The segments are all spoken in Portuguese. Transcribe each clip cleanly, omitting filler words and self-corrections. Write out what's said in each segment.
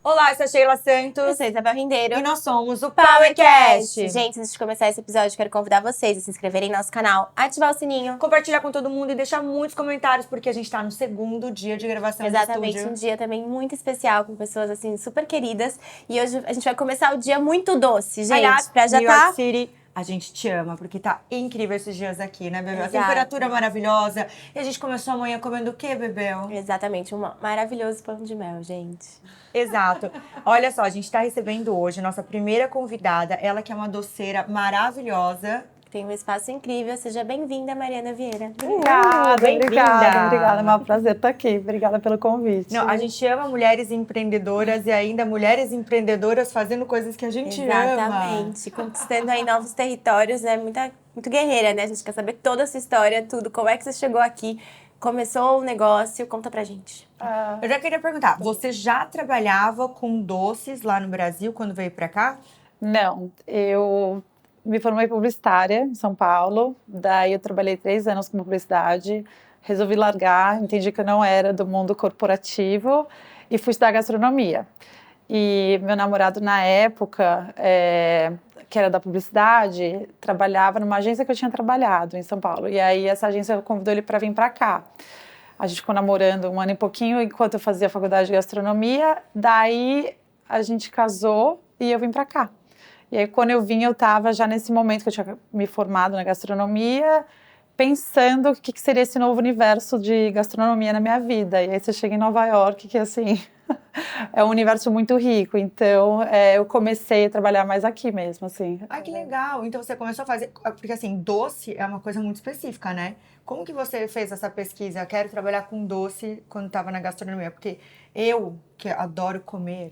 Olá, eu sou a Sheila Santos. Eu sou a Isabel Rendeiro. E nós somos o PowerCast. Gente, antes de começar esse episódio, quero convidar vocês a se inscreverem no nosso canal, ativar o sininho. Compartilhar com todo mundo e deixar muitos comentários, porque a gente tá no segundo dia de gravação do Exatamente, estúdio. um dia também muito especial, com pessoas assim, super queridas. E hoje a gente vai começar o dia muito doce, gente. Aliás, pra já New York tá... City, a gente te ama, porque tá incrível esses dias aqui, né, Bebel? A Exato. temperatura maravilhosa. E a gente começou amanhã comendo o quê, Bebel? Exatamente, um maravilhoso pão de mel, gente. Exato. Olha só, a gente tá recebendo hoje nossa primeira convidada, ela que é uma doceira maravilhosa. Tem um espaço incrível. Seja bem-vinda, Mariana Vieira. Obrigada. É um prazer estar aqui. Obrigada pelo convite. Não, a gente ama mulheres empreendedoras e ainda mulheres empreendedoras fazendo coisas que a gente ama. Exatamente. Conquistando aí novos territórios, né? Muito guerreira, né? A gente quer saber toda essa história, tudo. Como é que você chegou aqui? Começou o negócio? Conta pra gente. Eu já queria perguntar, você já trabalhava com doces lá no Brasil quando veio pra cá? Não, eu me formei publicitária em São Paulo, daí eu trabalhei 3 anos com publicidade, resolvi largar, entendi que eu não era do mundo corporativo e fui estudar gastronomia. E meu namorado na época, que era da publicidade, trabalhava numa agência que eu tinha trabalhado em São Paulo. E aí essa agência convidou ele para vir para cá. A gente ficou namorando 1 ano e pouquinho enquanto eu fazia faculdade de gastronomia. Daí a gente casou e eu vim para cá. E aí quando eu vim, eu estava já nesse momento que eu tinha me formado na gastronomia, pensando o que seria esse novo universo de gastronomia na minha vida. E aí você chega em Nova York, que assim... é um universo muito rico, então eu comecei a trabalhar mais aqui mesmo, assim. Ai, que legal! Então você começou a fazer... Porque assim, doce é uma coisa muito específica, né? Como que você fez essa pesquisa? Eu quero trabalhar com doce quando estava na gastronomia, porque eu, que adoro comer...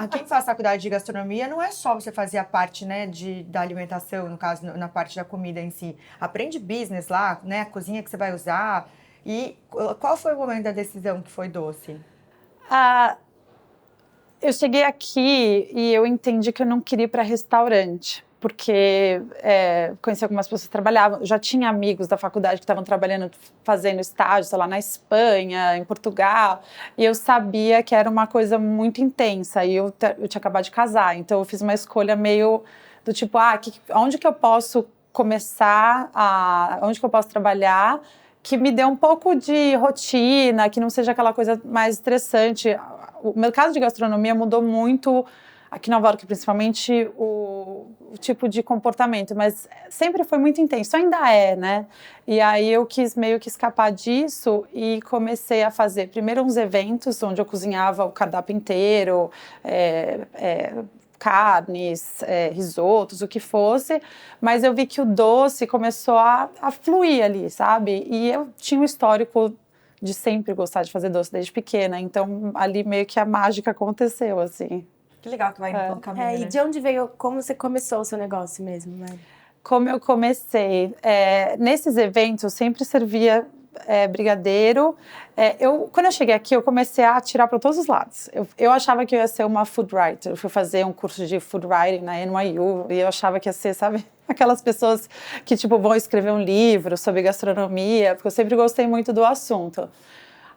quem faz faculdade de gastronomia não é só você fazer a parte, né, da alimentação, no caso, na parte da comida em si. Aprende business lá, né, a cozinha que você vai usar. E qual foi o momento da decisão que foi doce? Eu cheguei aqui e eu entendi que eu não queria ir para restaurante, porque conheci algumas pessoas que trabalhavam, já tinha amigos da faculdade que estavam trabalhando, fazendo estágio, sei lá, na Espanha, em Portugal, e eu sabia que era uma coisa muito intensa, e eu tinha acabado de casar, então eu fiz uma escolha meio do tipo, onde que eu posso começar, onde que eu posso trabalhar, que me dê um pouco de rotina, que não seja aquela coisa mais estressante. O mercado de gastronomia mudou muito, aqui em Nova York principalmente, o tipo de comportamento, mas sempre foi muito intenso, ainda é, né? E aí eu quis meio que escapar disso e comecei a fazer primeiro uns eventos onde eu cozinhava o cardápio inteiro, carnes, risotos, o que fosse, mas eu vi que o doce começou a fluir ali, sabe? E eu tinha um histórico de sempre gostar de fazer doce desde pequena, então ali meio que a mágica aconteceu, assim. Que legal que vai indo pelo caminho, né? E de onde veio, como você começou o seu negócio mesmo, Mari? Como eu comecei? Nesses eventos eu sempre servia brigadeiro. Quando eu cheguei aqui, eu comecei a atirar para todos os lados. Eu achava que eu ia ser uma food writer. Eu fui fazer um curso de food writing na NYU e eu achava que ia ser, sabe, aquelas pessoas que tipo vão escrever um livro sobre gastronomia, porque eu sempre gostei muito do assunto.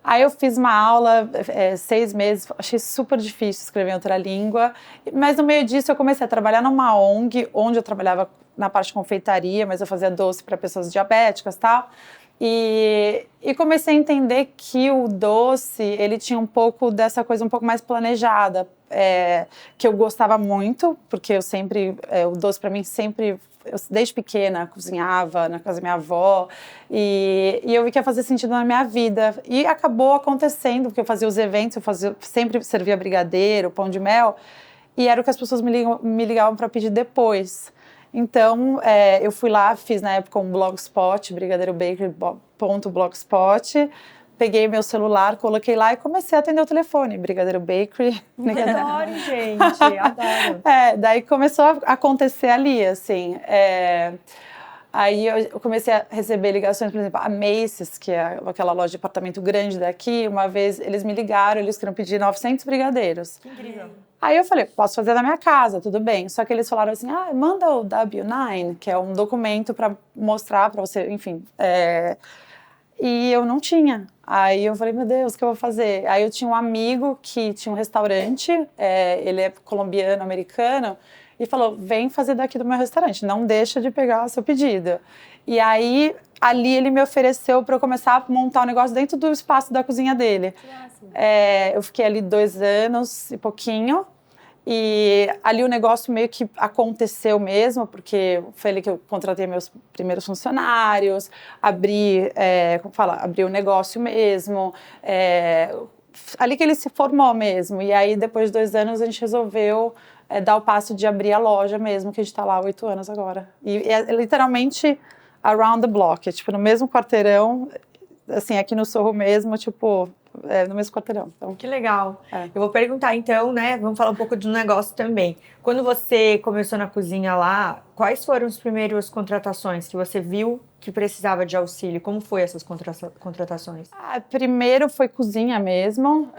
Aí eu fiz uma aula, 6 meses, achei super difícil escrever em outra língua, mas no meio disso eu comecei a trabalhar numa ONG, onde eu trabalhava na parte de confeitaria, mas eu fazia doce para pessoas diabéticas e tal. E comecei a entender que o doce, ele tinha um pouco dessa coisa um pouco mais planejada, que eu gostava muito, porque eu sempre, o doce para mim sempre, eu desde pequena cozinhava na casa da minha avó, e eu vi que ia fazer sentido na minha vida. E acabou acontecendo, porque eu fazia os eventos, sempre servia brigadeiro, pão de mel, e era o que as pessoas me ligavam para pedir depois. Então, eu fui lá, fiz na época um blogspot, brigadeirobakery.blogspot, peguei meu celular, coloquei lá e comecei a atender o telefone, Brigadeiro Bakery. Adoro, gente, adoro. Daí começou a acontecer ali, assim. Aí eu comecei a receber ligações, por exemplo, a Macy's, que é aquela loja de departamento grande daqui, uma vez eles me ligaram, eles queriam pedir 900 brigadeiros. Que incrível. Aí eu falei, posso fazer na minha casa, tudo bem. Só que eles falaram assim, manda o W9, que é um documento para mostrar para você, enfim. e eu não tinha. Aí eu falei, meu Deus, o que eu vou fazer? Aí eu tinha um amigo que tinha um restaurante, ele é colombiano, americano, e falou, vem fazer daqui do meu restaurante, não deixa de pegar o seu pedido. E aí, ali ele me ofereceu para eu começar a montar um negócio dentro do espaço da cozinha dele. Eu fiquei ali 2 anos e pouquinho, e ali o negócio meio que aconteceu mesmo, porque foi ali que eu contratei meus primeiros funcionários, abri o negócio mesmo, ali que ele se formou mesmo. E aí, depois de 2 anos, a gente resolveu dar o passo de abrir a loja mesmo, que a gente está lá há 8 anos agora. E é literalmente around the block, tipo, no mesmo quarteirão, assim, aqui no Sorro mesmo, tipo, no mesmo quarteirão. Então, Que legal. Eu vou perguntar então, né? Vamos falar um pouco do negócio também. Quando você começou na cozinha lá, quais foram as primeiras contratações que você viu que precisava de auxílio? Como foi essas contratações? Primeiro foi cozinha mesmo,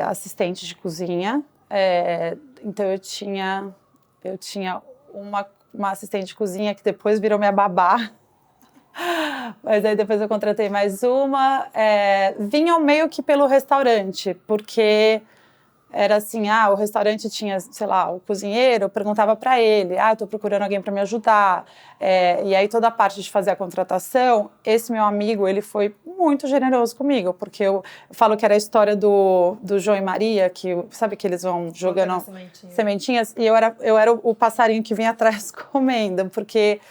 assistente de cozinha. Então eu tinha uma assistente de cozinha que depois virou minha babá. Mas aí depois eu contratei mais uma. Vinham meio que pelo restaurante, porque era assim, o restaurante tinha, sei lá, o cozinheiro, eu perguntava para ele, eu tô procurando alguém para me ajudar. E aí toda a parte de fazer a contratação, esse meu amigo, ele foi muito generoso comigo, porque eu falo que era a história do João e Maria, que sabe que eles vão jogando sementinhas, e eu era o passarinho que vinha atrás comendo, porque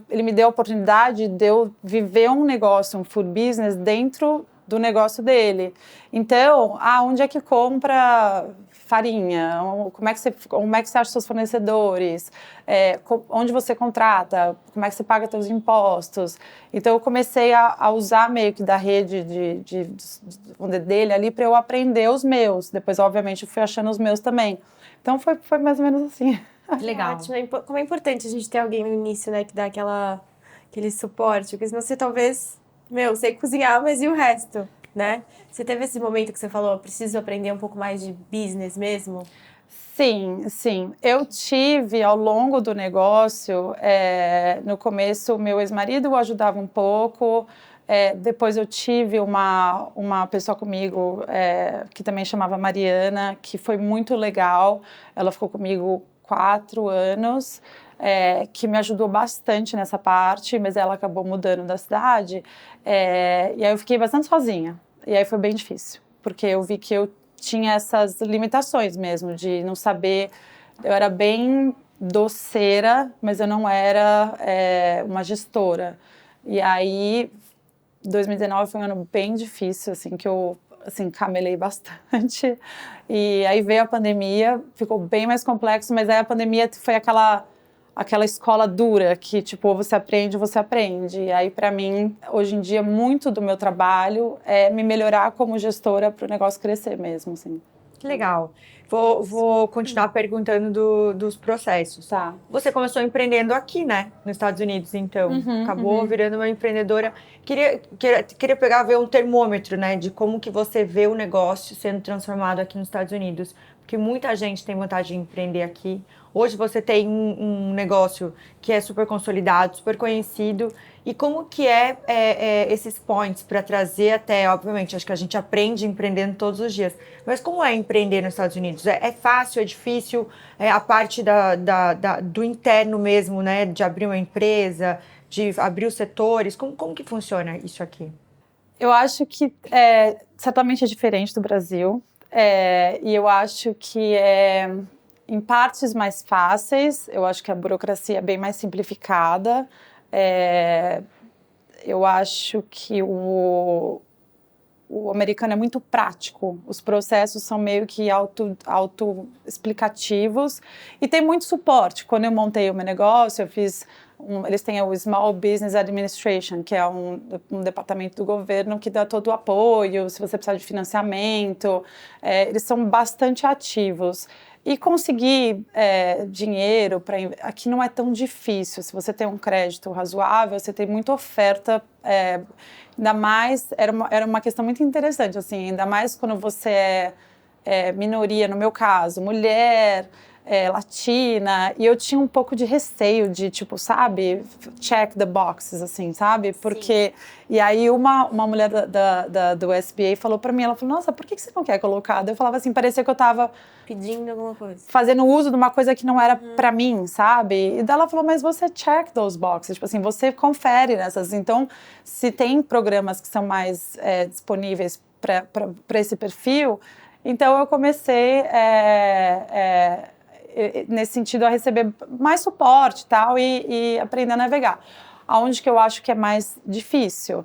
ele me deu a oportunidade de eu viver um negócio, um food business, dentro do negócio dele. Então, onde é que compra farinha? Como é que você acha seus fornecedores? Onde você contrata? Como é que você paga seus impostos? Então, eu comecei a usar meio que da rede dele ali para eu aprender os meus. Depois, obviamente, eu fui achando os meus também. Então, foi mais ou menos assim. Legal. Ótimo. Como é importante a gente ter alguém no início, né, que dá aquele suporte, porque senão você talvez, sei cozinhar, mas e o resto, né? Você teve esse momento que você falou, preciso aprender um pouco mais de business mesmo? Sim. Eu tive, ao longo do negócio, no começo, o meu ex-marido ajudava um pouco, depois eu tive uma pessoa comigo que também chamava Mariana, que foi muito legal. Ela ficou comigo 4 anos, que me ajudou bastante nessa parte, mas ela acabou mudando da cidade. E aí eu fiquei bastante sozinha. E aí foi bem difícil, porque eu vi que eu tinha essas limitações mesmo, de não saber. Eu era bem doceira, mas eu não era uma gestora. E aí, 2019 foi um ano bem difícil, assim, que eu camelei bastante. E aí veio a pandemia, ficou bem mais complexo, mas aí a pandemia foi aquela escola dura que, tipo, ou você aprende ou você aprende. E aí, para mim, hoje em dia, muito do meu trabalho é me melhorar como gestora para o negócio crescer mesmo, assim. Que legal. Vou continuar perguntando dos processos. Tá. Você começou empreendendo aqui, né? Nos Estados Unidos, então. Acabou virando uma empreendedora. Queria ver um termômetro, né? De como que você vê o negócio sendo transformado aqui nos Estados Unidos. Porque muita gente tem vontade de empreender aqui. Hoje você tem um negócio que é super consolidado, super conhecido. E como que esses points para trazer até, obviamente, acho que a gente aprende empreendendo todos os dias. Mas como é empreender nos Estados Unidos? É fácil, é difícil? A parte do interno mesmo, né? De abrir uma empresa, de abrir os setores. Como que funciona isso aqui? Eu acho que certamente é diferente do Brasil. E eu acho que em partes mais fáceis. Eu acho que a burocracia é bem mais simplificada. Eu acho que o americano é muito prático. Os processos são meio que auto-explicativos e tem muito suporte. Quando eu montei o meu negócio, eles têm o Small Business Administration, que é um departamento do governo que dá todo o apoio, se você precisar de financiamento. Eles são bastante ativos. E conseguir dinheiro aqui não é tão difícil. Se você tem um crédito razoável, você tem muita oferta. Ainda mais, era uma questão muito interessante, assim, ainda mais quando você é minoria, no meu caso, mulher, latina, e eu tinha um pouco de receio de, tipo, sabe, check the boxes, assim, sabe? Porque, e aí uma mulher do SBA falou pra mim, ela falou, nossa, por que você não quer colocar? Eu falava assim, parecia que eu tava Pedindo alguma coisa. fazendo uso de uma coisa que não era pra mim, sabe? E daí ela falou, mas você check those boxes, tipo assim, você confere nessas. Então, se tem programas que são mais disponíveis para esse perfil, então eu comecei nesse sentido a receber mais suporte e tal e aprender a navegar. Aonde que eu acho que é mais difícil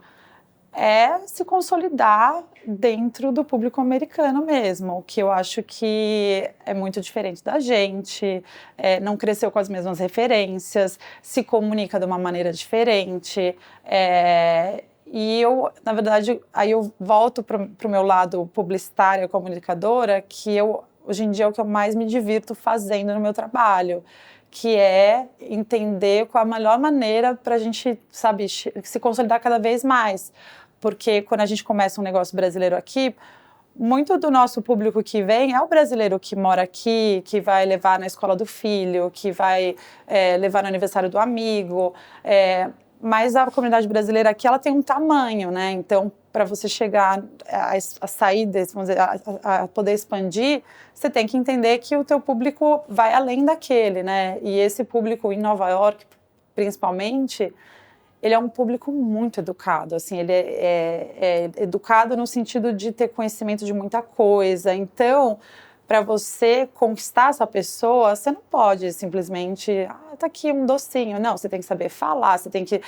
é se consolidar dentro do público americano mesmo, que eu acho que é muito diferente da gente, não cresceu com as mesmas referências, se comunica de uma maneira diferente. E eu, na verdade, aí eu volto para o meu lado publicitária, comunicadora, que hoje em dia é o que eu mais me divirto fazendo no meu trabalho, que é entender qual a melhor maneira para a gente, sabe, se consolidar cada vez mais. Porque quando a gente começa um negócio brasileiro aqui, muito do nosso público que vem é o brasileiro que mora aqui, que vai levar na escola do filho, que vai levar no aniversário do amigo. Mas a comunidade brasileira aqui, ela tem um tamanho, né? Então, para você chegar a sair desse, vamos dizer, a poder expandir, você tem que entender que o teu público vai além daquele, né? E esse público em Nova York, principalmente, ele é um público muito educado, assim, ele é educado no sentido de ter conhecimento de muita coisa. Então, para você conquistar essa pessoa, você não pode simplesmente, tá aqui um docinho. Não, você tem que saber falar, você tem que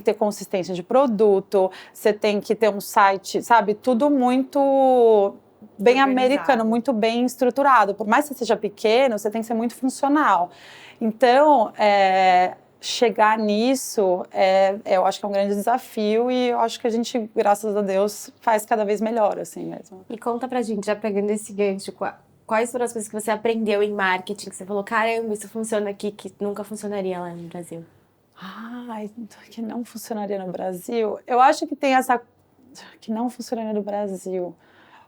ter consistência de produto, você tem que ter um site, sabe? Tudo muito bem americano, muito bem estruturado. Por mais que você seja pequeno, você tem que ser muito funcional. Então, chegar nisso, eu acho que é um grande desafio e eu acho que a gente, graças a Deus, faz cada vez melhor, assim mesmo. E conta pra gente, já pegando esse gancho, quais foram as coisas que você aprendeu em marketing, que você falou, caramba, isso funciona aqui, que nunca funcionaria lá no Brasil? Que não funcionaria no Brasil? Eu acho que tem essa... que não funcionaria no Brasil.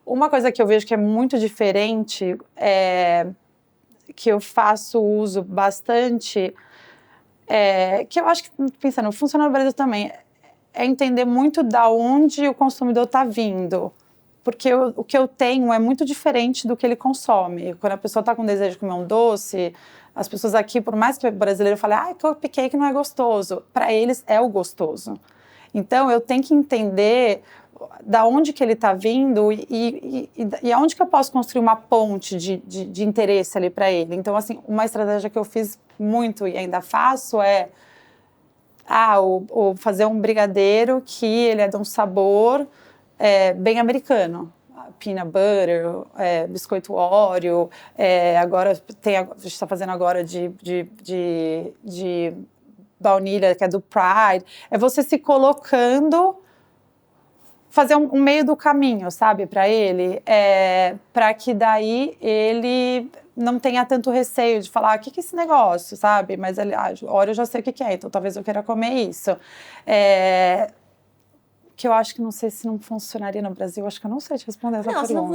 Uma coisa que eu vejo que é muito diferente, que eu faço uso bastante... que eu acho que, pensando, funciona no Brasil também, é entender muito da onde o consumidor está vindo. Porque o que eu tenho é muito diferente do que ele consome. Quando a pessoa está com desejo de comer um doce, as pessoas aqui, por mais que o brasileiro fale, cupcake não é gostoso, para eles é o gostoso. Então, eu tenho que entender da onde que ele está vindo e aonde que eu posso construir uma ponte de interesse ali para ele. Então, assim, uma estratégia que eu fiz muito e ainda faço é fazer um brigadeiro que ele é de um sabor bem americano. Peanut butter, biscoito Oreo, agora a gente está fazendo agora de baunilha, que é do Pride. É você se colocando, fazer um meio do caminho, sabe, para ele, para que daí ele não tenha tanto receio de falar, o que é esse negócio, sabe? Mas ele, Oreo eu já sei o que é, então talvez eu queira comer isso. Que eu acho que não sei se não funcionaria no Brasil, acho que eu não sei te responder essa pergunta. Não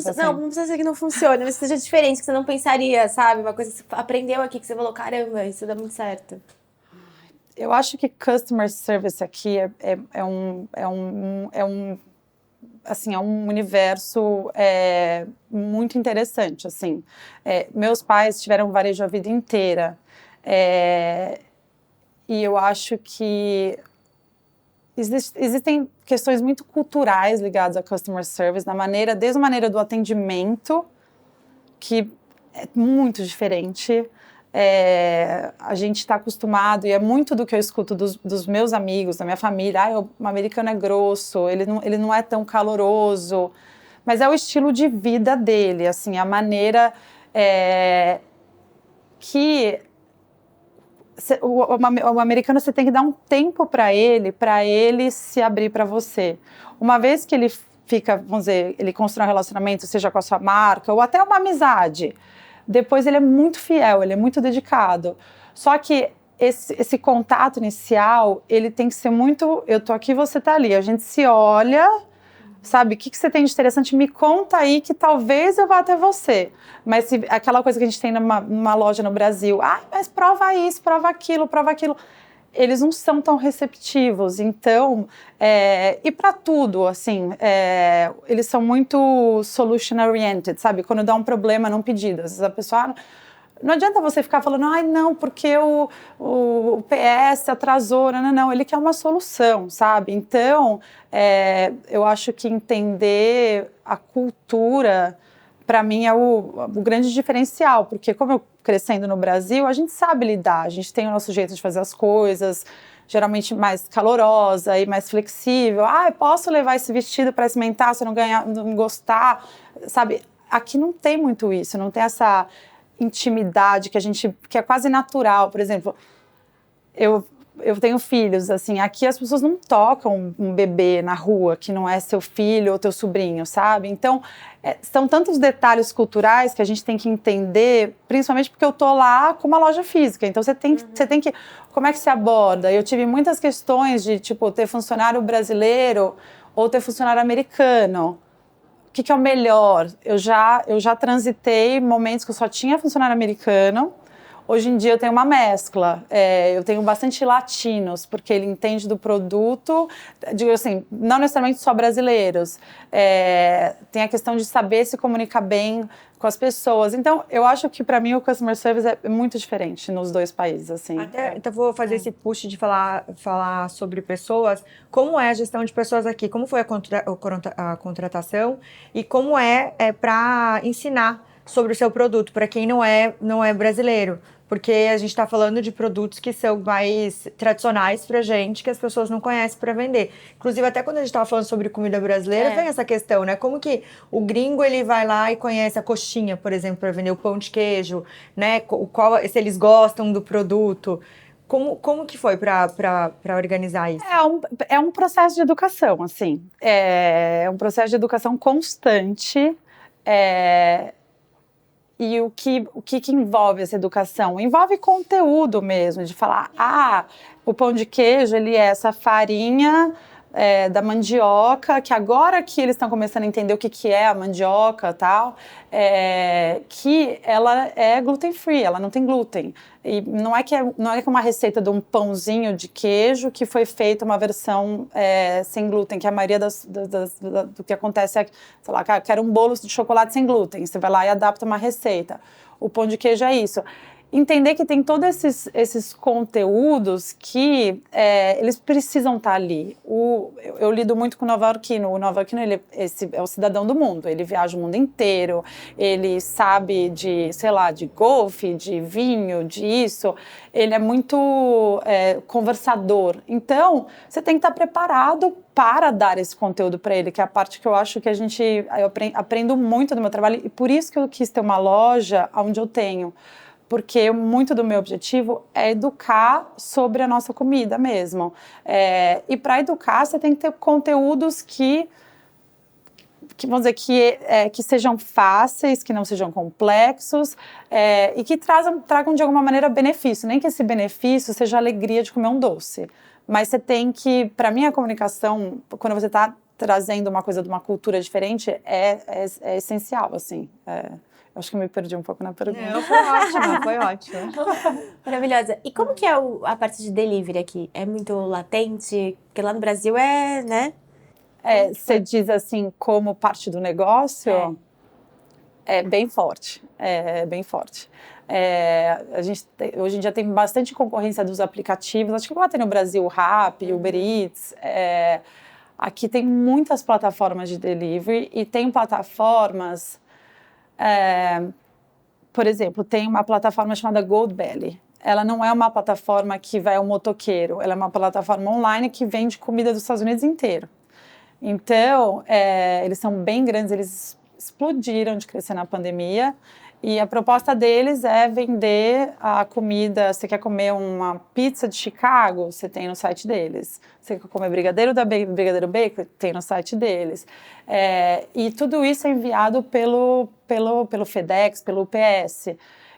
precisa ser que não funcione, mas que seja diferente, que você não pensaria, sabe? Uma coisa que você aprendeu aqui, que você falou, caramba, isso dá muito certo. Eu acho que customer service aqui é um universo muito interessante, assim. Meus pais tiveram varejo a vida inteira. E eu acho que existem questões muito culturais ligadas a customer service, desde a maneira do atendimento, que é muito diferente. A gente está acostumado, e é muito do que eu escuto dos meus amigos, da minha família, o americano é grosso, ele não é tão caloroso, mas é o estilo de vida dele, assim, a maneira que... O americano, você tem que dar um tempo para ele se abrir para você. Uma vez que ele fica, vamos dizer, ele constrói um relacionamento, seja com a sua marca, ou até uma amizade, depois ele é muito fiel, ele é muito dedicado. Só que esse contato inicial, ele tem que ser muito, eu tô aqui, você tá ali. A gente se olha, sabe? O que você tem de interessante? Me conta aí que talvez eu vá até você. Mas se, aquela coisa que a gente tem numa loja no Brasil, mas prova isso, prova aquilo, eles não são tão receptivos. Então, e para tudo, assim, eles são muito solution-oriented, sabe? Quando dá um problema num pedido, às vezes a pessoa... Não adianta você ficar falando, não, porque o PS atrasou, não, ele quer uma solução, sabe? Então, eu acho que entender a cultura, para mim, é o grande diferencial, porque como eu crescendo no Brasil, a gente sabe lidar, a gente tem o nosso jeito de fazer as coisas, geralmente mais calorosa e mais flexível. Eu posso levar esse vestido para experimentar se eu não gostar, sabe? Aqui não tem muito isso, não tem essa intimidade que é quase natural. Por exemplo, eu tenho filhos, assim, aqui as pessoas não tocam um bebê na rua que não é seu filho ou teu sobrinho, sabe? Então, são tantos detalhes culturais que a gente tem que entender, principalmente porque eu tô lá com uma loja física, então você tem que... Como é que se aborda? Eu tive muitas questões de, tipo, ter funcionário brasileiro ou ter funcionário americano. O que é o melhor? Eu já transitei momentos que eu só tinha funcionário americano. Hoje em dia eu tenho uma mescla. Eu tenho bastante latinos, porque ele entende do produto, digo assim, não necessariamente só brasileiros. Tem a questão de saber se comunicar bem com as pessoas. Então, eu acho que para mim o customer service é muito diferente nos dois países, assim. Então vou fazer esse push de falar sobre pessoas. Como é a gestão de pessoas aqui? Como foi a contratação? E como é para ensinar sobre o seu produto para quem não é brasileiro? Porque a gente está falando de produtos que são mais tradicionais pra gente, que as pessoas não conhecem para vender. Inclusive, até quando a gente estava falando sobre comida brasileira, vem essa questão, né? Como que o gringo, ele vai lá e conhece a coxinha, por exemplo, para vender o pão de queijo, né? Se eles gostam do produto. Como que foi para organizar isso? É um processo de educação, assim. É um processo de educação constante. E o que envolve essa educação? Envolve conteúdo mesmo, de falar, o pão de queijo, ele é essa farinha da mandioca, que agora que eles estão começando a entender o que é a mandioca e tal, que ela é gluten-free, ela não tem glúten. E não é que uma receita de um pãozinho de queijo que foi feita uma versão sem glúten, que a maioria do que acontece é, sei lá, quero um bolo de chocolate sem glúten, você vai lá e adapta uma receita. O pão de queijo é isso. Entender que tem todos esses conteúdos que eles precisam estar ali. Eu lido muito com o nova-iorquino. O nova-iorquino, ele é o cidadão do mundo. Ele viaja o mundo inteiro, ele sabe de golfe, de vinho, de isso. Ele é muito conversador. Então, você tem que estar preparado para dar esse conteúdo para ele, que é a parte que eu acho que eu aprendo muito do meu trabalho. E por isso que eu quis ter uma loja onde eu tenho. Porque muito do meu objetivo é educar sobre a nossa comida mesmo. E para educar, você tem que ter conteúdos que vamos dizer, que sejam fáceis, que não sejam complexos, e que tragam de alguma maneira benefício. Nem que esse benefício seja a alegria de comer um doce. Mas você tem que, para mim, a comunicação, quando você está trazendo uma coisa de uma cultura diferente, é essencial, assim. Acho que eu me perdi um pouco na pergunta. Não, foi ótimo. Maravilhosa. E como que é a parte de delivery aqui? É muito latente? Porque lá no Brasil né? Você diz assim, como parte do negócio? É bem forte. É bem forte. A gente hoje em dia tem bastante concorrência dos aplicativos. Acho que igual tem no Brasil o Rappi, Uber Eats. Aqui tem muitas plataformas de delivery e tem plataformas... por exemplo, tem uma plataforma chamada Goldbelly. Ela não é uma plataforma que vai ao motoqueiro, ela é uma plataforma online que vende comida dos Estados Unidos inteiro. Então, eles são bem grandes, eles explodiram de crescer na pandemia. E a proposta deles é vender a comida. Você quer comer uma pizza de Chicago? Você tem no site deles. Você quer comer brigadeiro bacon? Tem no site deles. E tudo isso é enviado pelo FedEx, pelo UPS.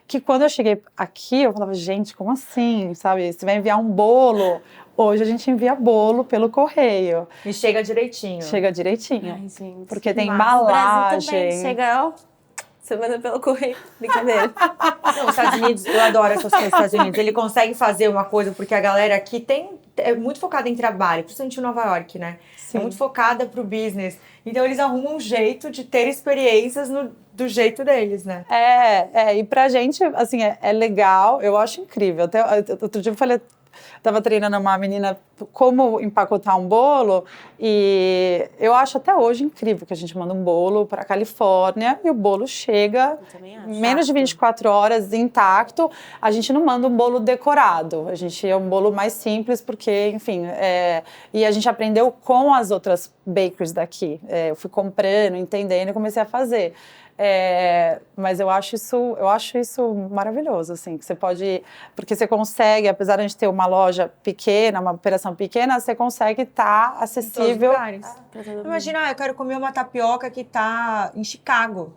que quando eu cheguei aqui, eu falava, gente, como assim, sabe? Você vai enviar um bolo. Hoje a gente envia bolo pelo correio. E chega direitinho. Chega direitinho. Ai, gente. Porque tem Massa. O Brasil embalagem. também chega, ó. Você manda pelo correio. Brincadeira. Não, os Estados Unidos, eu adoro essas coisas dos Estados Unidos. Ele consegue fazer uma coisa, porque a galera aqui é muito focada em trabalho, principalmente em Nova York, né? Sim. É muito focada pro business. Então eles arrumam um jeito de ter experiências do jeito deles, né? E pra gente, assim, é legal, eu acho incrível. Até outro dia eu falei, tava treinando uma menina como empacotar um bolo e eu acho até hoje incrível que a gente manda um bolo para Califórnia e o bolo chega menos de 24 horas intacto. A gente não manda um bolo decorado, a gente é um bolo mais simples porque, enfim, e a gente aprendeu com as outras bakeries daqui. Eu fui comprando, entendendo e comecei a fazer. Mas eu acho isso maravilhoso, assim, que você pode, porque você consegue, apesar de a gente ter uma loja pequena, uma operação pequena, você consegue estar acessível. Imagina, eu quero comer uma tapioca que tá em Chicago.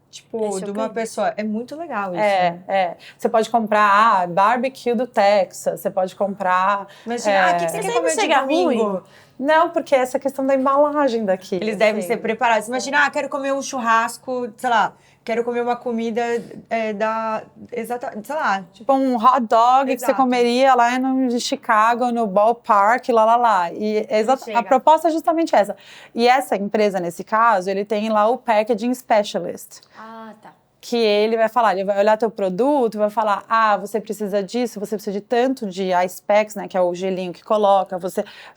Tipo, de uma pessoa. É muito legal isso. Né? Você pode comprar barbecue do Texas, você pode comprar. Imagina, o que você quer comer de domingo? Ruim. Não, porque essa questão da embalagem daqui. Eles devem ser preparados. Imagina, quero comer um churrasco, sei lá, quero comer uma comida sei lá. Tipo um hot dog que você comeria lá em Chicago, no ballpark, lá. E a proposta é justamente essa. E essa empresa, nesse caso, ele tem lá o Packaging Specialist. Ah, tá. Que ele vai falar, ele vai olhar teu produto, vai falar, você precisa disso, você precisa de tanto de ice packs, né, que é o gelinho que coloca,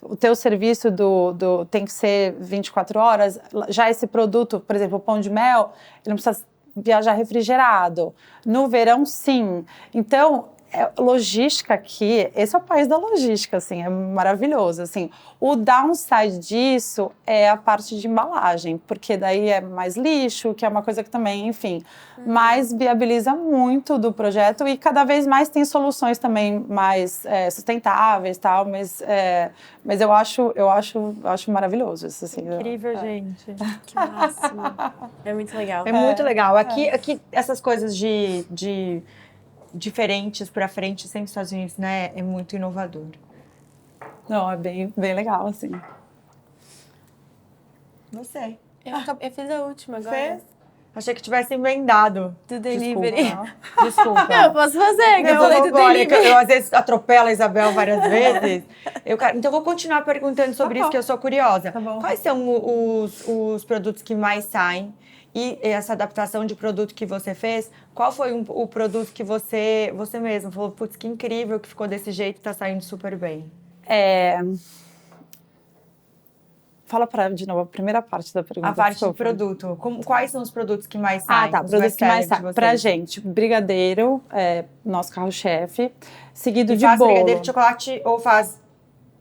o teu serviço tem que ser 24 horas, já esse produto, por exemplo, o pão de mel, ele não precisa viajar refrigerado, no verão sim, então, logística aqui, esse é o país da logística, assim, é maravilhoso, assim. O downside disso é a parte de embalagem, porque daí é mais lixo, que é uma coisa que também, enfim, mas viabiliza muito do projeto e cada vez mais tem soluções também mais sustentáveis, tal, mas eu acho maravilhoso isso, assim. Incrível, gente. Que máximo. É muito legal. É muito legal. Aqui essas coisas de diferentes para frente, sempre nos Estados Unidos, né? É muito inovador. Não, é bem legal, assim. Você. Eu fiz a última agora. Fez? Achei que tivesse emendado. Do delivery. Desculpa. Não, eu posso fazer, que eu falei do delivery. Eu às vezes atropelo a Isabel várias vezes. Então eu vou continuar perguntando sobre isso, que eu sou curiosa. Tá bom. Quais são os produtos que mais saem? E essa adaptação de produto que você fez, qual foi o produto que você mesmo falou, putz, que incrível que ficou desse jeito, tá saindo super bem? Fala de novo a primeira parte da pergunta. A parte do produto. Quais são os produtos que mais saem? Produtos que mais saem. Pra gente, brigadeiro, nosso carro-chefe, seguido de bolo. Faz brigadeiro de chocolate ou faz...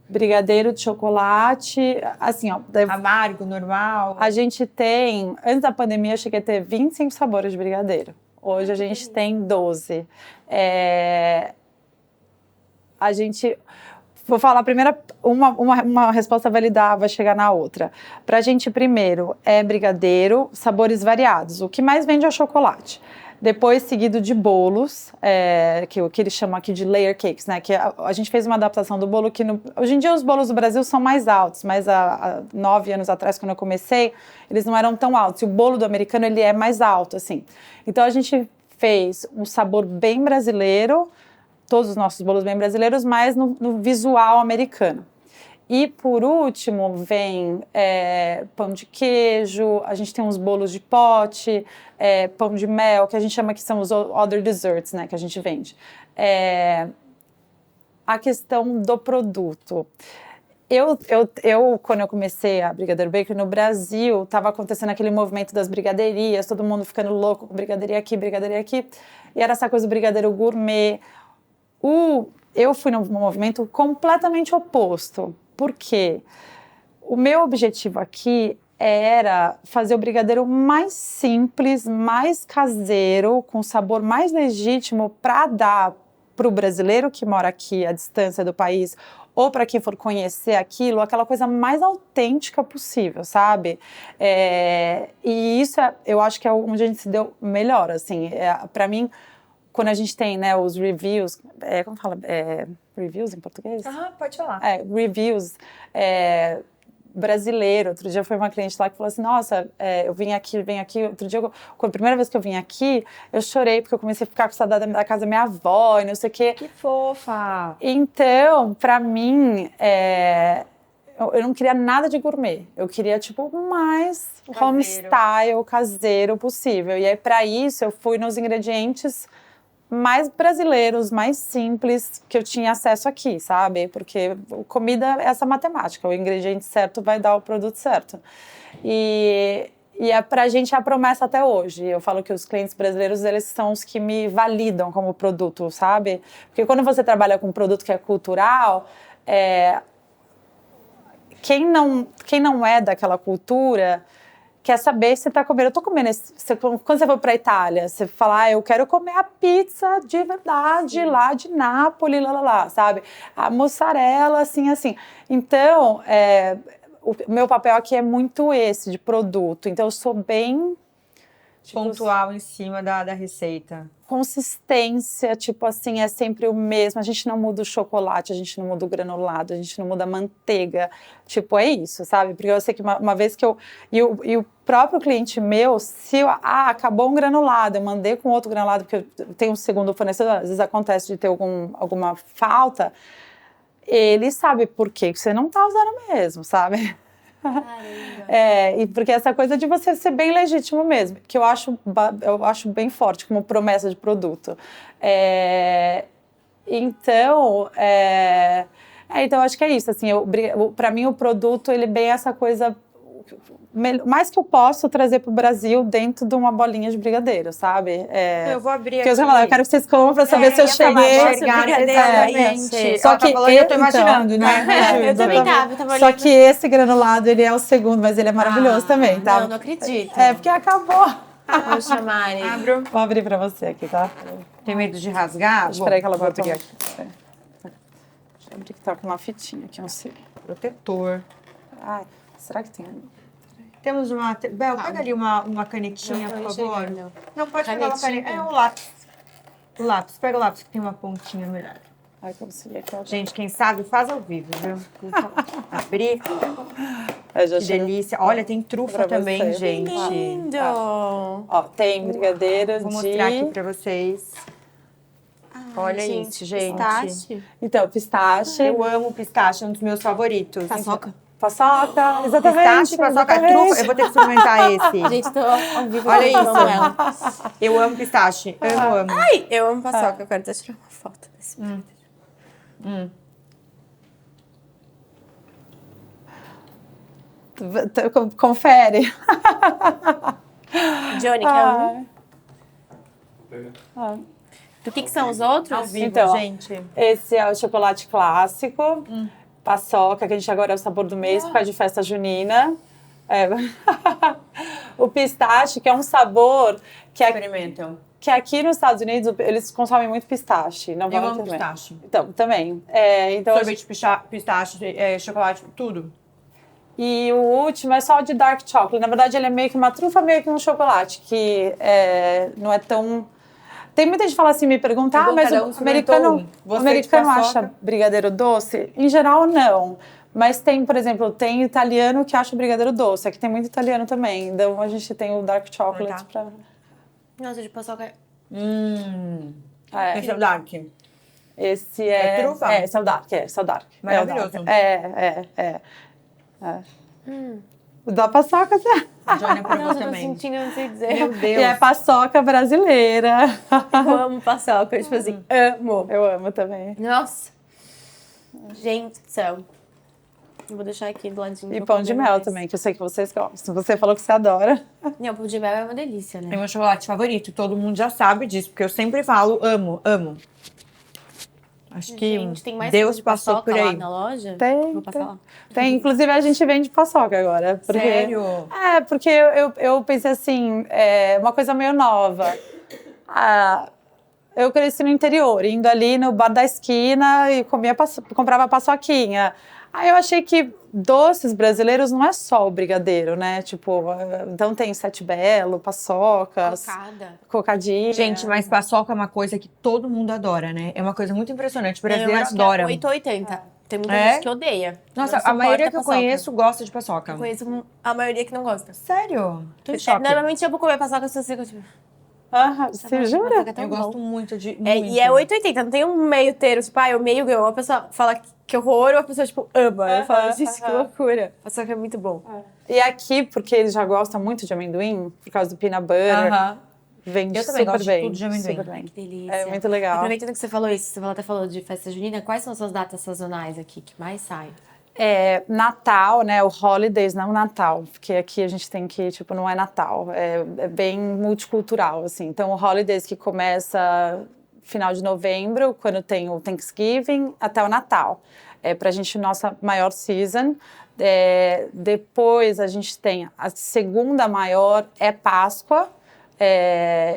Brigadeiro de chocolate, assim, ó. Amargo, normal? A gente tem, antes da pandemia eu cheguei a ter 25 sabores de brigadeiro. Hoje a gente tem 12. A gente... Vou falar a primeira, uma resposta vai chegar na outra. Pra gente, primeiro, brigadeiro, sabores variados. O que mais vende é o chocolate. Depois, seguido de bolos, que eles chamam aqui de layer cakes, né? Que a gente fez uma adaptação do bolo que... Hoje em dia, os bolos do Brasil são mais altos, mas há 9 anos atrás, quando eu comecei, eles não eram tão altos. E o bolo do americano, ele é mais alto, assim. Então, a gente fez um sabor bem brasileiro, todos os nossos bolos bem brasileiros, mas no visual americano. E, por último, vem pão de queijo, a gente tem uns bolos de pote, pão de mel, que a gente chama que são os other desserts, né, que a gente vende. A questão do produto. Quando eu comecei a Brigadeiro Bakery no Brasil, estava acontecendo aquele movimento das brigadeirias, todo mundo ficando louco com brigadeiria aqui, e era essa coisa do brigadeiro gourmet. Eu fui num movimento completamente oposto. Por quê? O meu objetivo aqui era fazer o brigadeiro mais simples, mais caseiro, com sabor mais legítimo para dar para o brasileiro que mora aqui à distância do país ou para quem for conhecer aquilo, aquela coisa mais autêntica possível, sabe? E isso eu acho que é onde a gente se deu melhor, assim. Para mim, quando a gente tem, né, os reviews, como fala? Reviews em português? Pode falar. Reviews brasileiro. Outro dia foi uma cliente lá que falou assim, nossa, eu vim aqui. Outro dia, a primeira vez que eu vim aqui, eu chorei porque eu comecei a ficar com saudade da casa da minha avó e não sei o quê. Que fofa! Então, pra mim, eu não queria nada de gourmet. Eu queria, tipo, o mais homestyle, caseiro possível. E aí, pra isso, eu fui nos ingredientes mais brasileiros, mais simples, que eu tinha acesso aqui, sabe? Porque comida é essa matemática, o ingrediente certo vai dar o produto certo. E pra gente é a promessa até hoje. Eu falo que os clientes brasileiros, eles são os que me validam como produto, sabe? Porque quando você trabalha com um produto que é cultural, quem não é daquela cultura quer saber se você está comendo. Eu estou comendo. Quando você for para a Itália, você fala, eu quero comer a pizza de verdade, lá de Nápoles, sabe? A mussarela, assim. Então, o meu papel aqui é muito esse, de produto. Então, eu sou bem... pontual em cima da receita. Consistência, tipo assim, é sempre o mesmo. A gente não muda o chocolate, a gente não muda o granulado, a gente não muda a manteiga. Tipo, é isso, sabe? Porque eu sei que uma vez que eu... E o próprio cliente meu, acabou um granulado, eu mandei com outro granulado, porque eu tenho um segundo fornecedor, às vezes acontece de ter alguma falta, ele sabe por que você não tá usando mesmo, sabe? E porque essa coisa de você ser bem legítimo mesmo, que eu acho bem forte como promessa de produto. Então acho que é isso, assim, para mim o produto, ele é bem essa coisa, mais que eu posso trazer para o Brasil dentro de uma bolinha de brigadeiro, sabe? Eu vou abrir aqui. Eu quero que vocês comam para saber se eu cheguei. Exatamente. Só que eu tô imaginando, né? Eu também tava Só que esse granulado, ele é o segundo, mas ele é maravilhoso também, tá? Não acredito. Porque acabou. Vou chamar ele. Abro. Vou abrir para você aqui, tá? Tem medo de rasgar? Espera aí que ela vou botou abrir aqui. Deixa eu abrir que tá com uma fitinha aqui, não sei. Protetor. Ai, será que tem? Temos uma... Bel, pega ali uma canetinha, por favor. Não, pode pegar uma caneta. O lápis. O lápis. Pega o lápis que tem uma pontinha melhor. Ai, consegui aqui. Gente, quem sabe faz ao vivo, viu? Abrir. Que delícia. Olha, tem trufa também, você. gente. Lindo! Ó, tem brigadeiro Vou mostrar aqui pra vocês. Olha isso, gente. Pistache. Então, pistache. Eu amo pistache, é um dos meus favoritos. Paçoca. Paçoca, exatamente. Pistache, paçoca, trufa. Eu vou ter que experimentar esse. Gente, tô ao vivo. Olha com isso. ela. Eu amo pistache. Amo. Ai, eu amo paçoca. Eu quero até tirar uma foto desse. Confere. Johnny, quer um? Do que são os outros? Ao vivo, Então, gente. Esse é o chocolate clássico. Paçoca, que a gente agora é o sabor do mês, por causa de festa junina. O pistache, que é um sabor que Experimentam. que aqui nos Estados Unidos eles consomem muito pistache. Não Eu vão amo também. pistache. Então, também. Então, Sorvete, pistache, chocolate, tudo. e o último é só de dark chocolate. Na verdade, ele é meio que uma trufa, meio que um chocolate, que não é tão... Tem muita gente que fala assim, me pergunta, mas cada um o experimentou americano, um. o Você americano de paçoca? acha brigadeiro doce? Em geral, não. Mas tem, por exemplo, tem italiano que acha brigadeiro doce. Aqui tem muito italiano também. Então, a gente tem o dark chocolate pra... Nossa, de paçoca é... Esse é o dark. Esse é... É trufa? Esse é o dark, esse é o dark. Maravilhoso. O da paçoca, A Joana provou Nossa, eu tô também. sentindo, eu não sei dizer. Meu e Deus. é paçoca brasileira. Eu amo paçoca, tipo assim, amo. Eu amo também. Nossa. Gente do céu. Eu vou deixar aqui do ladinho. E pra pão de comer mel mais. também, que eu sei que vocês gostam. Você falou que você adora. Não, pão de mel é uma delícia, É né? meu chocolate favorito. Todo mundo já sabe disso, porque eu sempre falo, amo. Acho que Gente, tem mais Deus pão de passou paçoca por lá aí. na loja? Tem, Vou passar lá. Tem, inclusive a gente vende paçoca agora. Porque, Sério? Porque eu pensei assim, uma coisa meio nova. Eu cresci no interior, indo ali no bar da esquina e comprava paçoquinha. Aí eu achei que doces brasileiros não é só o brigadeiro, né? Tipo, então tem Sete Belo, paçocas, cocadinha. Gente, mas paçoca é uma coisa que todo mundo adora, né? É uma coisa muito impressionante. O brasileiro adora. É 8 ou 80. Tem muita É? gente que odeia. Nossa, não a maioria suporta que eu paçoca. conheço gosta de paçoca. Eu conheço a maioria que não gosta. Sério? Tô em choque. Normalmente eu vou comer paçoca se você tipo, Você jura? é tão Eu bom. gosto muito de. É, muito. e é 880, não tem um meio termo, tipo, o meio ganhou. Uma pessoa fala que horror, ou a pessoa, tipo, ama. Eu falo, gente, que loucura. Paçoca é muito bom. E aqui, porque eles já gostam muito de amendoim, por causa do peanut butter, Aham. vende Eu também super gosto de bem. tudo de amendoim. Super bem. Que delícia. É muito legal. Aproveitando que você falou isso, você até falou de festa junina, quais são as suas datas sazonais aqui que mais saem? Natal, né? O holidays, não Natal, porque aqui a gente tem que, tipo, não é Natal, é bem multicultural, assim. Então, o holidays que começa final de novembro, quando tem o Thanksgiving, até o Natal. Pra gente, nossa maior season. Depois a gente tem a segunda maior, Páscoa,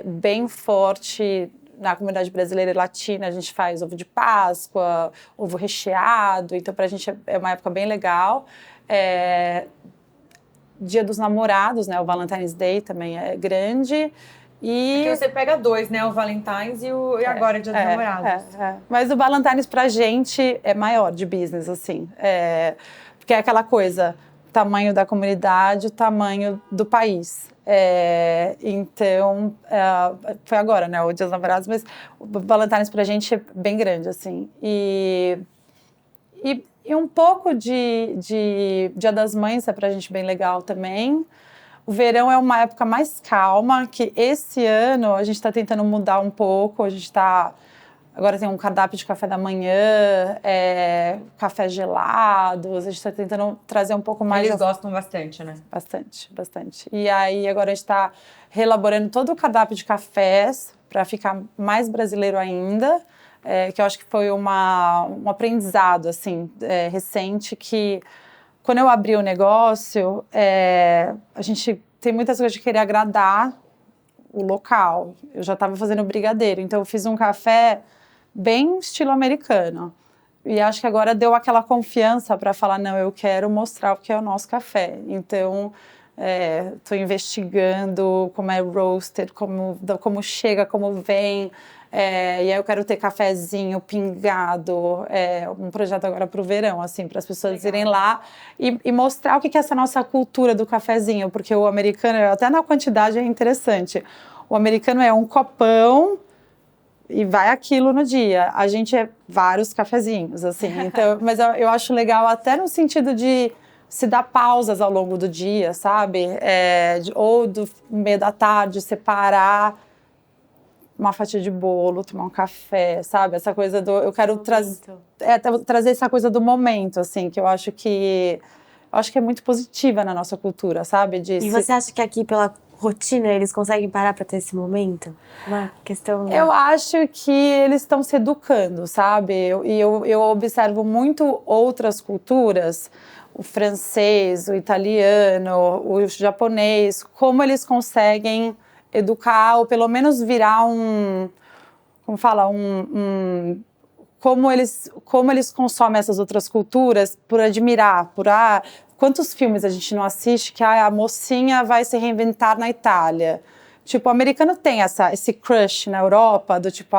bem forte. Na comunidade brasileira e latina, a gente faz ovo de Páscoa, ovo recheado. Então, pra gente é uma época bem legal. Dia dos Namorados, né? O Valentine's Day também é grande. Porque você pega dois, né? O Valentine's e agora, Dia dos Namorados. Mas o Valentine's pra gente é maior de business, assim. Porque é aquela coisa, tamanho da comunidade, o tamanho do país. Então, foi agora, né, o Dia dos Namorados, mas o Valentine's pra gente é bem grande, assim. E um pouco de Dia das Mães é pra gente bem legal também. O verão é uma época mais calma, que esse ano a gente tá tentando mudar um pouco, agora tem um cardápio de café da manhã, café gelado, a gente está tentando trazer um pouco mais... Eles gostam bastante, né? Bastante, bastante. E aí agora a gente está reelaborando todo o cardápio de cafés para ficar mais brasileiro ainda, que eu acho que foi um aprendizado, assim, recente, que quando eu abri o negócio, a gente tem muitas coisas de querer agradar o local. Eu já estava fazendo brigadeiro, então eu fiz um café bem estilo americano. E acho que agora deu aquela confiança para falar, não, eu quero mostrar o que é o nosso café. Então, estou investigando como é roasted, como chega, como vem. E aí eu quero ter cafezinho pingado, um projeto agora para o verão, assim, para as pessoas irem lá e mostrar o que é essa nossa cultura do cafezinho, porque o americano, até na quantidade é interessante. O americano é um copão e vai aquilo no dia. A gente é vários cafezinhos, assim. Então, mas eu acho legal até no sentido de se dar pausas ao longo do dia, sabe? Ou do meio da tarde, separar uma fatia de bolo, tomar um café, sabe? Essa coisa do... Eu quero trazer essa coisa do momento, assim, que eu acho que é muito positiva na nossa cultura, sabe? E você acha que aqui, pela rotina, eles conseguem parar para ter esse momento? Uma questão... Eu acho que eles estão se educando, sabe? Eu observo muito outras culturas, o francês, o italiano, o japonês, como eles conseguem educar, ou pelo menos virar como eles consomem essas outras culturas por admirar, quantos filmes a gente não assiste que a mocinha vai se reinventar na Itália? Tipo, o americano tem esse crush na Europa, do tipo,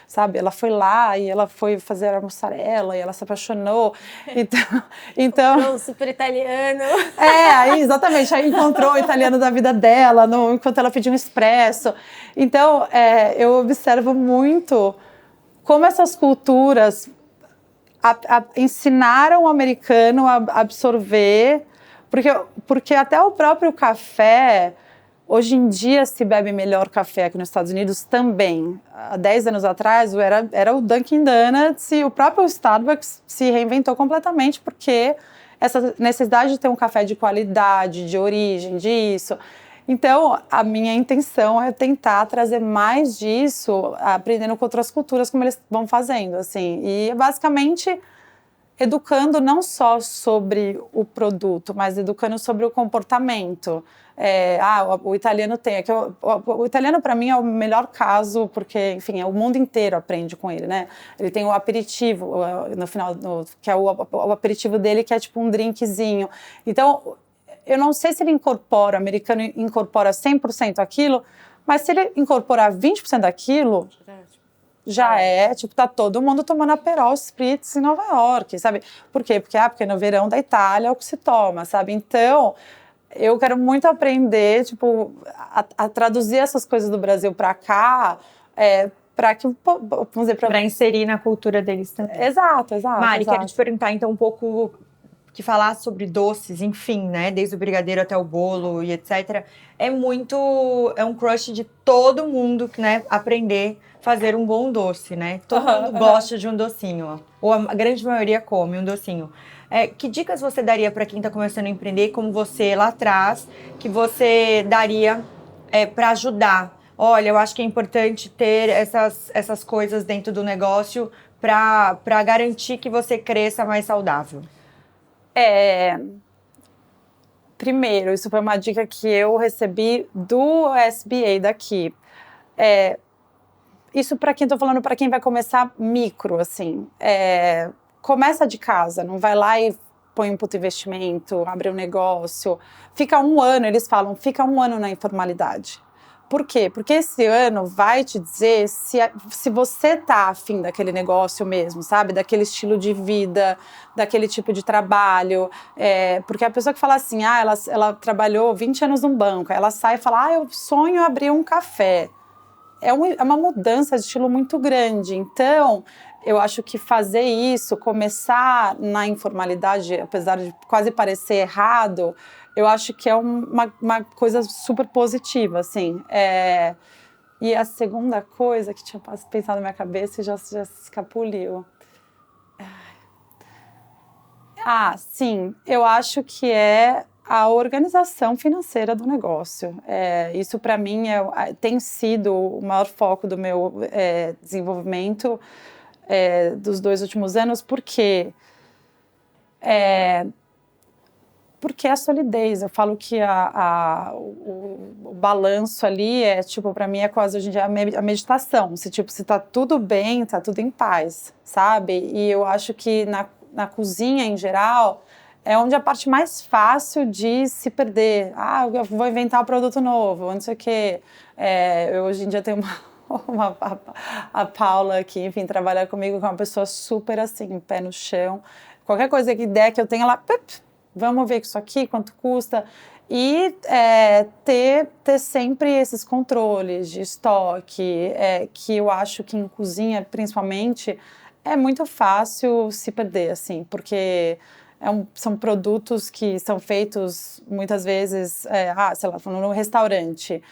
sabe, ela foi lá e ela foi fazer a mussarela e ela se apaixonou. Então super italiano. Aí, exatamente, aí encontrou o italiano da vida dela, enquanto ela pediu um expresso. Então, eu observo muito como essas culturas ensinaram o americano a absorver, porque até o próprio café... Hoje em dia se bebe melhor café aqui nos Estados Unidos também. Há 10 anos atrás era o Dunkin' Donuts e o próprio Starbucks se reinventou completamente porque essa necessidade de ter um café de qualidade, de origem, disso. Então, a minha intenção é tentar trazer mais disso, aprendendo com outras culturas como eles vão fazendo, assim. E basicamente educando não só sobre o produto, mas educando sobre o comportamento. O italiano tem. O italiano, para mim, é o melhor caso, porque, enfim, o mundo inteiro aprende com ele, né? Ele tem o aperitivo, no final, que é o aperitivo dele, que é tipo um drinkzinho. Então, eu não sei se ele incorpora, o americano incorpora 100% aquilo, mas se ele incorporar 20% daquilo, já tipo, tá todo mundo tomando Aperol Spritz em Nova York, sabe? Por quê? Porque no verão da Itália é o que se toma, sabe? Então, eu quero muito aprender, tipo, a traduzir essas coisas do Brasil para cá, para que, vamos dizer, para inserir na cultura deles também. Exato. Mari, quero te perguntar então um pouco, que falar sobre doces, enfim, né, desde o brigadeiro até o bolo e etc. É um crush de todo mundo, né, aprender a fazer um bom doce, né? Todo mundo gosta de um docinho, ou a grande maioria come um docinho. Que dicas você daria para quem está começando a empreender, como você lá atrás, que você daria para ajudar? Olha, eu acho que é importante ter essas coisas dentro do negócio para garantir que você cresça mais saudável. Primeiro, isso foi uma dica que eu recebi do SBA daqui. Isso para quem estou falando, para quem vai começar micro, assim. Começa de casa, não vai lá e põe um puto investimento, abre um negócio. Fica 1 ano, eles falam, fica 1 ano na informalidade. Por quê? Porque esse ano vai te dizer se você tá afim daquele negócio mesmo, sabe? Daquele estilo de vida, daquele tipo de trabalho. Porque a pessoa que fala assim, ela trabalhou 20 anos num banco, ela sai e fala, eu sonho em abrir um café. É uma mudança de estilo muito grande. Então, eu acho que fazer isso, começar na informalidade, apesar de quase parecer errado, eu acho que é uma coisa super positiva, assim. E a segunda coisa que tinha pensado na minha cabeça e já se escapuliu. Sim, eu acho que é a organização financeira do negócio. Isso, para mim, tem sido o maior foco do meu desenvolvimento dos 2 últimos anos, porque a solidez. Eu falo que o balanço ali tipo, para mim é quase hoje em dia a meditação. Se tá tudo bem, tá tudo em paz, sabe? E eu acho que na cozinha, em geral, é onde a parte mais fácil de se perder. Eu vou inventar um produto novo, não sei o quê. Eu hoje em dia tenho a Paula aqui, enfim, trabalha comigo, que é uma pessoa super assim, pé no chão. Qualquer coisa que der que eu tenha, ela... Vamos ver isso aqui, quanto custa. E ter sempre esses controles de estoque, que eu acho que em cozinha, principalmente, é muito fácil se perder, assim, porque são produtos que são feitos muitas vezes, sei lá, no restaurante.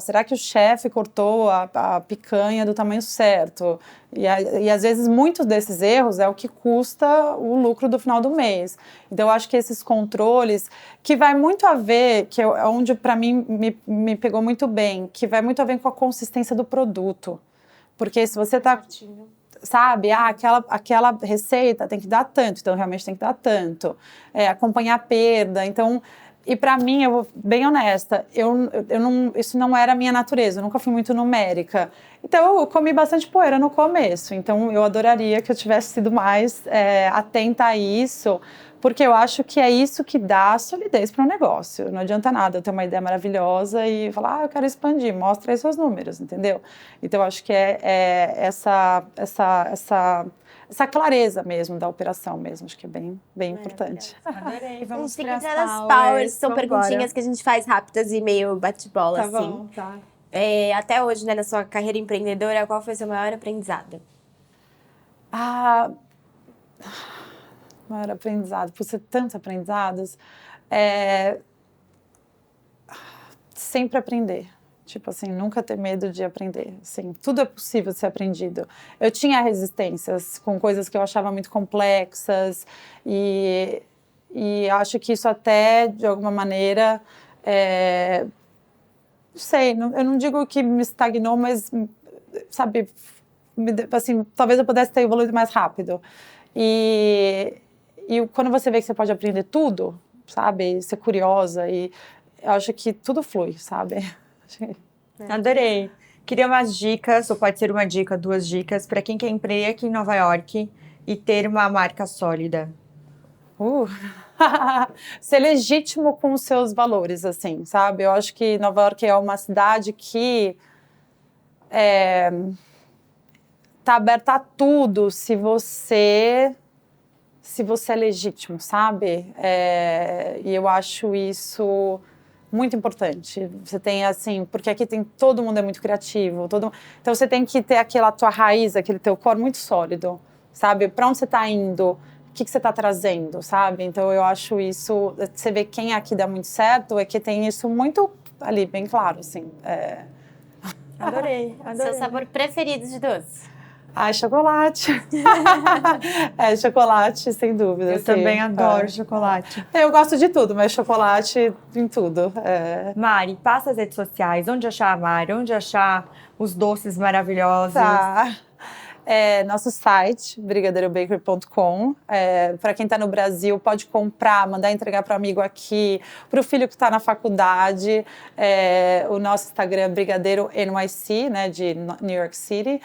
Será que o chefe cortou a picanha do tamanho certo? E às vezes muitos desses erros é o que custa o lucro do final do mês. Então eu acho que esses controles, que vai muito a ver, que é onde para mim me pegou muito bem, que vai muito a ver com a consistência do produto. Porque se você está... Sabe, aquela receita tem que dar tanto, então realmente tem que dar tanto. Acompanhar a perda, então... E para mim, eu vou bem honesta, isso não era a minha natureza, eu nunca fui muito numérica. Então eu comi bastante poeira no começo, então eu adoraria que eu tivesse sido mais atenta a isso, porque eu acho que é isso que dá solidez para um negócio. Não adianta nada eu ter uma ideia maravilhosa e falar, eu quero expandir, mostra aí seus números, entendeu? Então eu acho que essa clareza mesmo da operação mesmo, acho que é bem importante. Adorei, vamos para as as powers. São Vambora. perguntinhas que a gente faz rápidas e meio bate-bola, Tá assim. bom, tá. Até hoje, né, na sua carreira empreendedora, qual foi o seu maior aprendizado? Maior aprendizado, por ser tantos aprendizados, sempre aprender. Tipo assim, nunca ter medo de aprender. Assim, tudo é possível de ser aprendido. Eu tinha resistências com coisas que eu achava muito complexas e acho que isso até, de alguma maneira, não sei, eu não digo que me estagnou, mas, sabe, assim, talvez eu pudesse ter evoluído mais rápido. E quando você vê que você pode aprender tudo, sabe? Ser curiosa e eu acho que tudo flui, sabe? Adorei. Queria umas dicas, ou pode ser uma dica, 2 dicas, para quem quer empreender aqui em Nova York e ter uma marca sólida. Ser legítimo com os seus valores, assim, sabe? Eu acho que Nova York é uma cidade que tá aberta a tudo se você é legítimo, sabe? E eu acho isso muito importante. Você tem, assim, porque aqui todo mundo é muito criativo, então você tem que ter aquela tua raiz, aquele teu core muito sólido, sabe? Para onde você tá indo, o que você tá trazendo, sabe? Então eu acho isso, você vê quem aqui dá muito certo, é que tem isso muito ali, bem claro, assim. Adorei. Seu sabor preferido de doce? Ai, chocolate. Chocolate, sem dúvida. Eu assim. também adoro chocolate. Eu gosto de tudo, mas chocolate em tudo. Mari, passa as redes sociais. Onde achar a Mari? Onde achar os doces maravilhosos? Tá. Nosso site, brigadeirobakery.com. Para quem está no Brasil, pode comprar, mandar entregar para o amigo aqui, para o filho que está na faculdade. O nosso Instagram é Brigadeiro NYC, né, de New York City.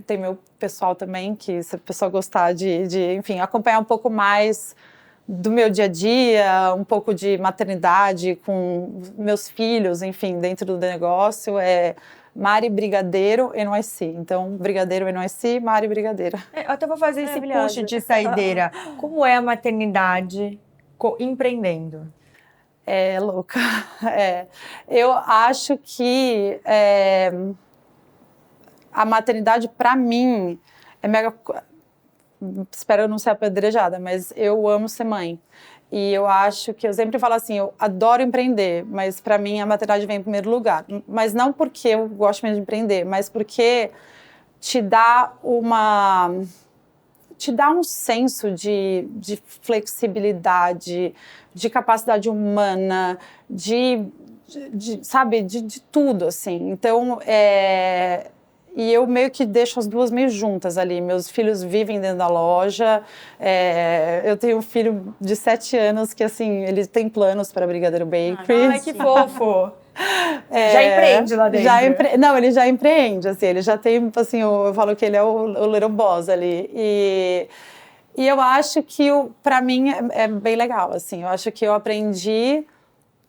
Tem meu pessoal também, que se a pessoa gostar enfim, acompanhar um pouco mais do meu dia a dia, um pouco de maternidade com meus filhos, enfim, dentro do negócio, Mari Brigadeiro NYC. Então, Brigadeiro NYC, Mari Brigadeiro. Eu até vou fazer esse push de saideira. Como é a maternidade empreendendo? É louca. Eu acho que a maternidade, para mim, é mega... Espero não ser apedrejada, mas eu amo ser mãe. E eu acho que, eu sempre falo assim, eu adoro empreender, mas para mim a maternidade vem em primeiro lugar. Mas não porque eu gosto mesmo de empreender, mas porque te dá um senso de flexibilidade, de capacidade humana, sabe, de tudo, assim. Então, e eu meio que deixo as duas meio juntas ali. Meus filhos vivem dentro da loja. Eu tenho um filho de 7 anos que, assim, ele tem planos para Brigadeiro Bakery. Ai, que fofo! Já empreende lá dentro. Não, ele já empreende, assim. Ele já tem, assim, eu falo que ele é o little boss ali. E eu acho que, para mim, é bem legal, assim. Eu acho que eu aprendi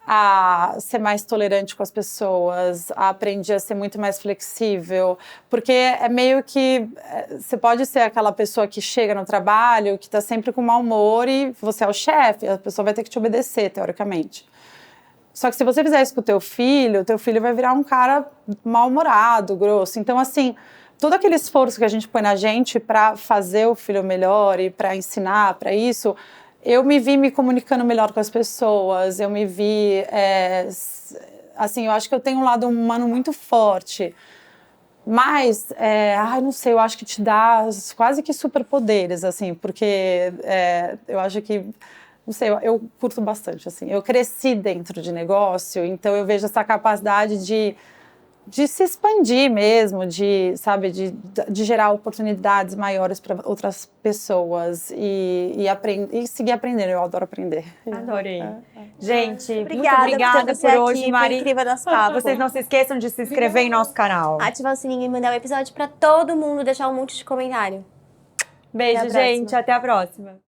a ser mais tolerante com as pessoas, aprendi a ser muito mais flexível, porque é meio que você pode ser aquela pessoa que chega no trabalho, que está sempre com mau humor e você é o chefe, a pessoa vai ter que te obedecer, teoricamente. Só que se você fizer isso com o teu filho vai virar um cara mal-humorado, grosso. Então, assim, todo aquele esforço que a gente põe na gente para fazer o filho melhor e para ensinar, para isso... Eu me vi me comunicando melhor com as pessoas, eu me vi, assim, eu acho que eu tenho um lado humano muito forte, mas, não sei, eu acho que te dá quase que superpoderes, assim, porque eu acho que, não sei, eu curto bastante, assim, eu cresci dentro de negócio, então eu vejo essa capacidade de se expandir mesmo, sabe, de gerar oportunidades maiores para outras pessoas e seguir aprendendo. Eu adoro aprender. Adorei. Gente, Obrigada muito obrigada por hoje, aqui, Mari. foi incrível nosso papo. Vocês não se esqueçam de se inscrever em nosso canal. Ativar o sininho e mandar o episódio para todo mundo, deixar um monte de comentário. Beijo, Até a gente. próxima. Até a próxima.